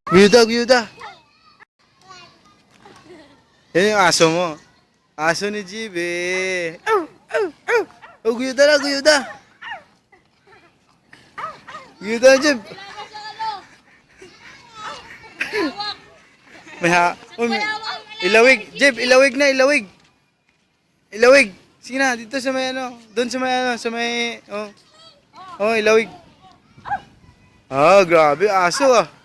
Guyuda, guyuda. Yan yung aso mo. Aso ni Jibe. Aw, aw, aw. Oh, guyuda na, guyuda. Guyuda na, Jib. May ha... Oh, ilawig. Jib, ilawig na, ilawig. Ilawig. Sige na, dito sa may ano. Doon sa may ano, sa may... Oh, oh ilawig. Ah, grabe, aso ah.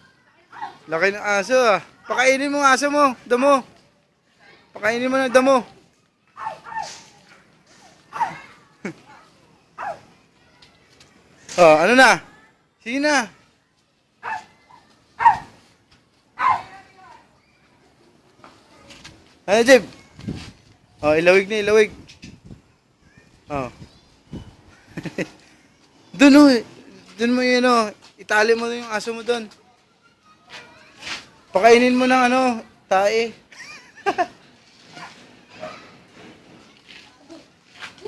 Laki ng aso ah. Pakainin mo ang aso mo, damo. Pakainin mo ng damo. Oh, ano na? Sige na. Ano, Jib? Oh, ilawig na, ilawig. Oh. Doon oh. Doon mo yun oh. Itali mo yung aso mo doon. Pakainin mo ng ano, tae.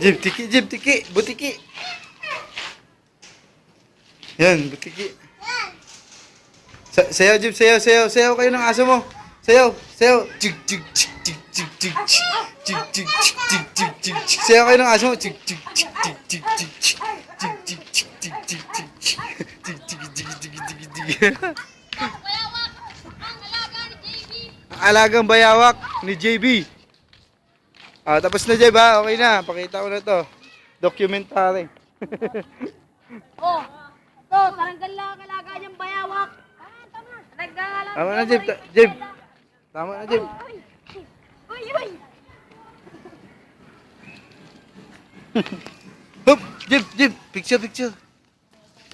Jib, tiki, Jib, tiki, butiki. Yan, butiki. Sayaw, Jib, sayaw, sayaw, sayaw kayo ng aso mo. Sayaw, sayaw. Jig, jig, jig, jig, jig, jig, jig, jig, jig, jig, jig, jig. Sayaw kayo ng aso mo. Jig, jig, jig, jig, jig, jig, jig, jig, jig, jig, jig, jig, jig, jig, jig, jig, jig, jig. Ang alagang bayawak ni JB. Ah, tapos na, Jeb, ha? Okay na. Pakita ko na to. Documentary. Oh, to, taranggal lang ang alaga niyang bayawak. Taranggal. Tama na, Jeb. Jeb. Tama na, Jeb. Uy, uy. Hup! Jeb, Jeb. Picture, picture.